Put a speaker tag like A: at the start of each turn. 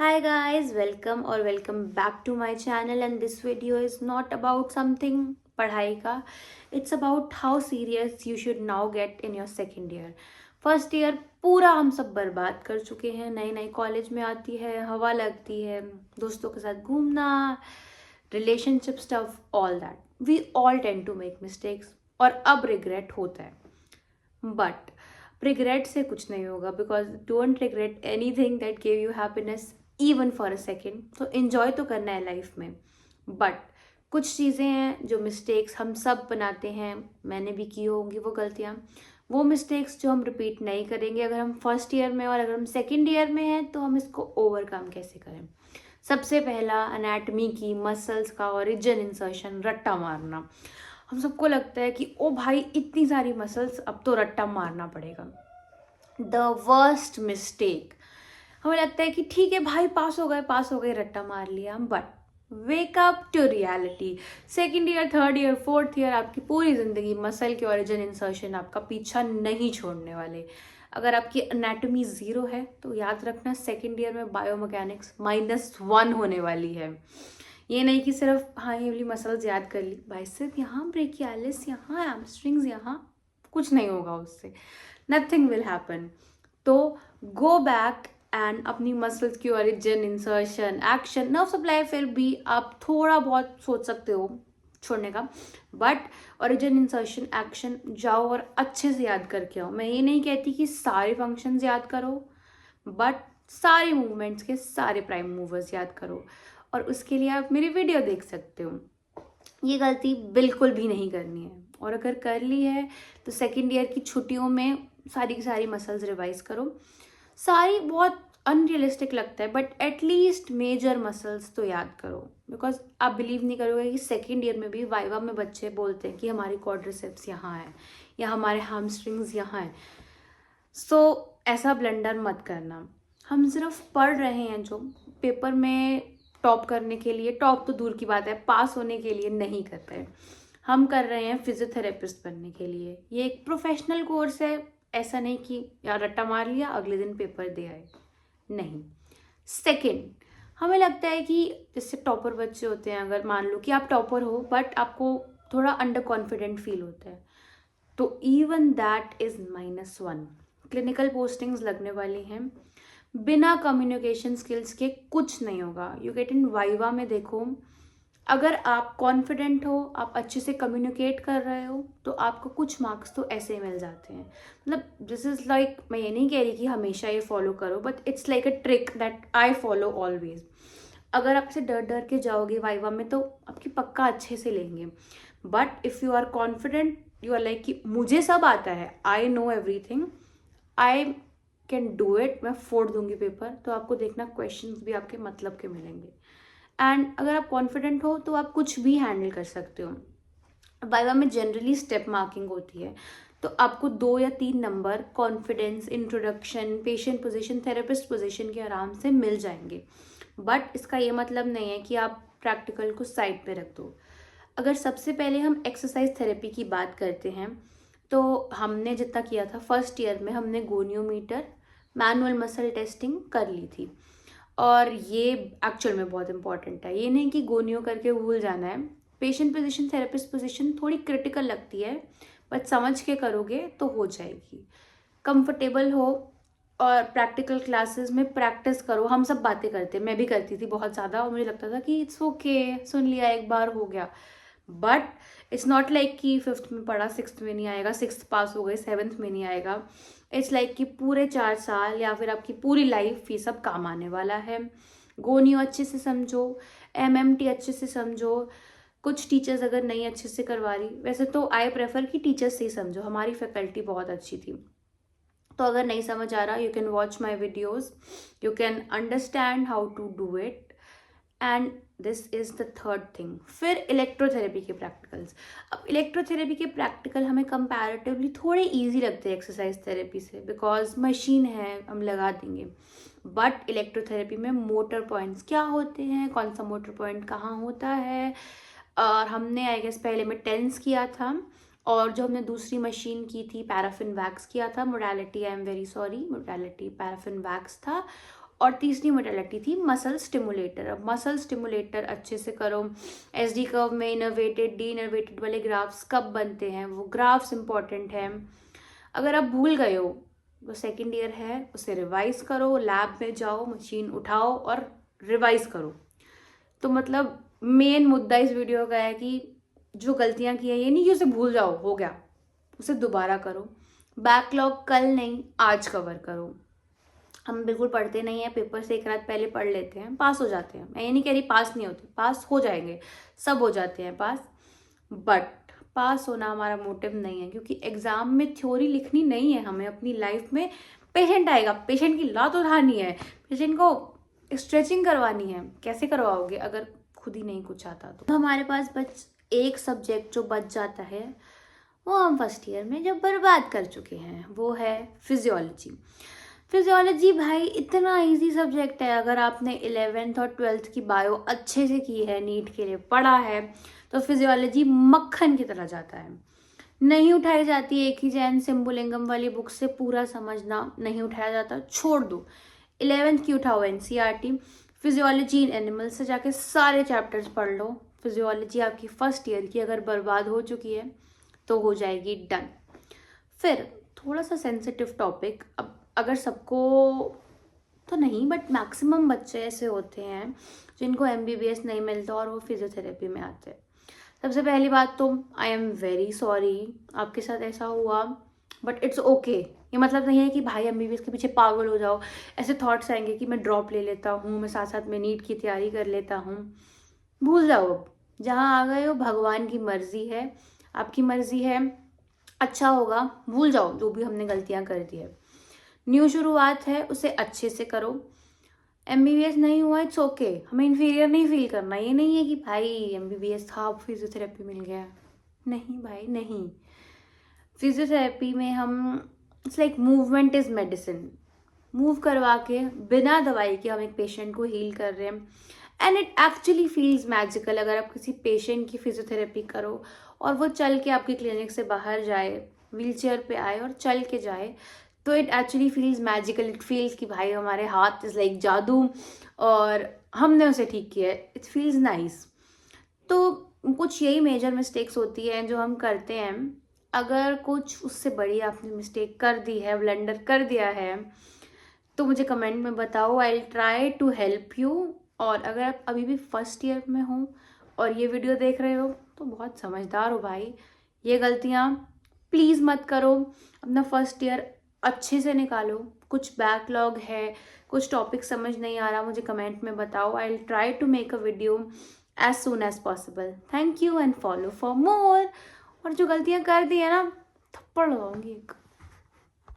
A: Hi guys, welcome or welcome back to my channel and this video is not about something पढ़ाई का. It's about how serious you should now get in your second year. First year पूरा हम सब बर्बाद कर चुके हैं. नई नई कॉलेज में आती है, हवा लगती है, दोस्तों के साथ घूमना, relationship stuff, all that. We all tend to make mistakes और अब रिग्रेट होता है. बट रिग्रेट से कुछ नहीं होगा because don't regret any thing that gave you happiness even for a second. तो इन्जॉय तो करना है लाइफ में. बट कुछ चीज़ें हैं जो मिस्टेक्स हम सब बनाते हैं, मैंने भी की होंगी वो गलतियाँ. वो मिस्टेक्स जो हम रिपीट नहीं करेंगे. अगर हम फर्स्ट ईयर में और अगर हम सेकेंड ईयर में हैं तो हम इसको ओवरकम कैसे करें. सबसे पहला अनैटमी की मसल्स का ओरिजिन इंसर्शन, रट्टा मारना. हम सबको लगता है कि ओ भाई इतनी सारी मसल्स, अब तो रट्टा मारना पड़ेगा. The worst mistake. हमें लगता है कि ठीक है भाई, पास हो गए, रट्टा मार लिया. But wake up to reality. Second year, third year, fourth year, आपकी पूरी जिंदगी मसल के ओरिजिन इंसर्शन आपका पीछा नहीं छोड़ने वाले. अगर आपकी एनाटॉमी 0 है तो याद रखना सेकेंड ईयर में बायोमैकेनिक्स -1 होने वाली है. ये नहीं कि सिर्फ हाँ ये वाली मसल्स याद कर ली, बाइसेप यहाँ, ब्रेकियालिस यहाँ, हैमस्ट्रिंग्स यहाँ, कुछ नहीं होगा उससे. Nothing will happen. तो गो बैक एंड अपनी मसल्स की origin, insertion, action, nerve supply फिर भी आप थोड़ा बहुत सोच सकते हो छोड़ने का. बट ओरिजिन, इंसर्शन, एक्शन जाओ और अच्छे से याद करके आओ. मैं ये नहीं कहती कि सारे फंक्शंस याद करो, बट सारे मूवमेंट्स के सारे प्राइम मूवर्स याद करो. और उसके लिए आप मेरी वीडियो देख सकते हो. ये गलती बिल्कुल भी नहीं करनी है. और अगर कर ली है तो सेकेंड ईयर की छुट्टियों में सारी की सारी मसल्स रिवाइज करो. सारी बहुत अनरियलिस्टिक लगता है बट एटलीस्ट मेजर मसल्स तो याद करो. बिकॉज आप बिलीव नहीं करोगे कि सेकेंड ईयर में भी वाइवा में बच्चे बोलते हैं कि हमारी क्वाड्रिसेप्स यहाँ है या हमारे हैमस्ट्रिंग्स यहाँ है. सो ऐसा ब्लंडर मत करना. हम सिर्फ पढ़ रहे हैं जो पेपर में टॉप करने के लिए, टॉप तो दूर की बात है, पास होने के लिए नहीं कर रहे. हम कर रहे हैं फिजियोथेरेपिस्ट बनने के लिए. ये एक प्रोफेशनल कोर्स है. ऐसा नहीं कि यार रट्टा मार लिया अगले दिन पेपर दे आए, नहीं. सेकंड, हमें लगता है कि जैसे टॉपर बच्चे होते हैं, अगर मान लो कि आप टॉपर हो बट आपको थोड़ा अंडर कॉन्फिडेंट फील होता है, तो even that is -1. Clinical postings लगने वाली हैं. बिना कम्युनिकेशन स्किल्स के कुछ नहीं होगा. यू गेट इन वाइवा में देखो, अगर आप कॉन्फिडेंट हो, आप अच्छे से कम्युनिकेट कर रहे हो, तो आपको कुछ मार्क्स तो ऐसे ही मिल जाते हैं. मतलब दिस इज़ लाइक, मैं ये नहीं कह रही कि हमेशा ये फॉलो करो, but it's like a trick that I follow always. अगर आपसे डर डर के जाओगे वाइवा में तो आपकी पक्का अच्छे से लेंगे. But if you are confident, you are like कि मुझे सब आता है, I know everything, I can do it, मैं फोड़ दूंगी पेपर, तो आपको देखना क्वेश्चंस भी आपके मतलब के मिलेंगे. एंड अगर आप कॉन्फिडेंट हो तो आप कुछ भी हैंडल कर सकते हो. वाइवा में जनरली स्टेप मार्किंग होती है, तो आपको 2 या 3 number confidence, introduction, patient position, therapist position के आराम से मिल जाएंगे. बट इसका ये मतलब नहीं है कि आप प्रैक्टिकल को साइड पे रख दो. अगर सबसे पहले हम एक्सरसाइज थेरेपी की बात करते हैं, तो हमने जितना किया था फर्स्ट ईयर में, हमने गोनियोमीटर, मैनुअल मसल टेस्टिंग कर ली थी. और ये एक्चुअल में बहुत इंपॉर्टेंट है. ये नहीं कि गोनियो करके भूल जाना है. पेशेंट पोजीशन, थेरेपिस्ट पोजीशन थोड़ी क्रिटिकल लगती है, बट समझ के करोगे तो हो जाएगी. कंफर्टेबल हो और प्रैक्टिकल क्लासेस में प्रैक्टिस करो. हम सब बातें करते, मैं भी करती थी बहुत ज़्यादा, और मुझे लगता था कि इट्स ओके, सुन लिया एक बार हो गया. बट इट्स नॉट लाइक कि फिफ्थ में पढ़ा सिक्स्थ में नहीं आएगा, सिक्स्थ पास हो गए सेवन्थ में नहीं आएगा. इट्स लाइक कि पूरे 4 साल या फिर आपकी पूरी लाइफ ये सब काम आने वाला है. गोनियो अच्छे से समझो, MMT अच्छे से समझो. कुछ टीचर्स अगर नहीं अच्छे से करवा रही, वैसे तो आई प्रेफर कि टीचर्स से ही समझो. हमारी फैकल्टी बहुत अच्छी थी. तो अगर नहीं समझ आ रहा, you can watch my videos, you can understand how to do it. And this is the third thing. फिर इलेक्ट्रोथेरेपी के प्रैक्टिकल्स. अब इलेक्ट्रोथेरेपी के प्रैक्टिकल हमें कंपैरेटिवली थोड़े इजी लगते हैं एक्सरसाइज थेरेपी से, बिकॉज मशीन है, हम लगा देंगे. बट इलेक्ट्रोथेरेपी में मोटर पॉइंट्स क्या होते हैं, कौन सा मोटर पॉइंट कहाँ होता है, और हमने आई गेस पहले में टेंस किया था, और जो हमने दूसरी मशीन की थी पैराफिन वैक्स किया था. Modality, I am very sorry, modality paraffin wax था. और तीसरी मोडेलिटी थी मसल स्टिमुलेटर। अब मसल स्टिमुलेटर अच्छे से करो। SD कर्व में इनर्वेटेड डी इनर्वेटेड वाले ग्राफ्स कब बनते हैं, वो ग्राफ्स इंपॉर्टेंट है। अगर आप भूल गए हो, वो सेकेंड ईयर है, उसे रिवाइज करो, लैब में जाओ, मशीन उठाओ और रिवाइज करो। तो मतलब मेन मुद्दा इस वीडियो का है कि जो गलतियां की है, ये नहीं कि उसे भूल जाओ, हो गया, उसे दोबारा करो। बैकलॉग कल नहीं आज कवर करो। हम बिल्कुल पढ़ते नहीं है, पेपर से एक रात पहले पढ़ लेते हैं, पास हो जाते हैं। मैं ये नहीं कह रही पास नहीं होते, पास हो जाएंगे, सब हो जाते हैं पास, बट पास होना हमारा मोटिव नहीं है, क्योंकि एग्जाम में थ्योरी लिखनी नहीं है हमें। अपनी लाइफ में पेशेंट आएगा, पेशेंट की लात उठानी है, पेशेंट को स्ट्रेचिंग करवानी है। कैसे करवाओगे अगर खुद ही नहीं कुछ आता? तो हमारे पास बस एक सब्जेक्ट जो बच जाता है, वो हम फर्स्ट ईयर में जब बर्बाद कर चुके हैं, वो है फिजियोलॉजी। फिजियोलॉजी भाई इतना इजी सब्जेक्ट है। अगर आपने 11th और 12th की बायो अच्छे से की है, नीट के लिए पढ़ा है, तो फिजियोलॉजी मक्खन की तरह जाता है। नहीं उठाई जाती एक ही जैन सिम्बुलिंगम वाली बुक से पूरा समझना नहीं उठाया जाता, छोड़ दो। 11th की उठाओ NCERT, फिजियोलॉजी इन एनिमल्स से जाके सारे चैप्टर्स पढ़ लो। फिजियोलॉजी आपकी फर्स्ट ईयर की अगर बर्बाद हो चुकी है तो हो जाएगी डन। फिर थोड़ा सा सेंसिटिव टॉपिक, अब अगर सबको तो नहीं, बट मैक्सिमम बच्चे ऐसे होते हैं जिनको MBBS नहीं मिलता और वो फिजियोथेरेपी में आते हैं। सबसे पहली बात तो आई एम वेरी सॉरी आपके साथ ऐसा हुआ, बट इट्स ओके। ये मतलब नहीं है कि भाई MBBS के पीछे पागल हो जाओ, ऐसे थॉट्स आएंगे कि मैं ड्रॉप ले लेता हूँ, मैं साथ साथ में नीट की तैयारी कर लेता हूँ। भूल जाओ, अब जहाँ आ गए हो भगवान की मर्जी है, आपकी मर्जी है, अच्छा होगा। भूल जाओ जो भी हमने गलतियाँ कर दी है। न्यू शुरुआत है, उसे अच्छे से करो। MBBS नहीं हुआ, इट्स ओके, हमें इन्फीरियर नहीं फील करना। ये नहीं है कि भाई MBBS था अब फिजियोथेरेपी मिल गया, नहीं भाई नहीं। फिजियोथेरेपी में हम, it's like movement is medicine. Move करवा के बिना दवाई के हम एक पेशेंट को हील कर रहे हैं, and it actually feels magical. अगर आप किसी पेशेंट की फिजियोथेरेपी करो और वो चल के आपकी क्लिनिक से बाहर जाए, व्हीलचेयर पे आए और चल के जाए, तो it actually feels magical. It feels कि भाई हमारे हाथ इज लाइक जादू और हमने उसे ठीक किया है, इट फील्स नाइस। तो कुछ यही मेजर मिस्टेक्स होती हैं जो हम करते हैं। अगर कुछ उससे बड़ी आपने मिस्टेक कर दी है, ब्लंडर कर दिया है, तो मुझे कमेंट में बताओ, I will try to help you. और अगर आप अभी भी फर्स्ट ईयर में हो और ये वीडियो देख रहे हो, तो बहुत समझदार हो भाई, ये गलतियाँ प्लीज़ मत करो। अपना फर्स्ट ईयर अच्छे से निकालो। कुछ बैकलॉग है, कुछ टॉपिक समझ नहीं आ रहा, मुझे कमेंट में बताओ, I will try to make a video as soon as possible. Thank you and follow for more. और जो गलतियाँ कर दी है ना, थप्पड़ लगाऊंगी एक।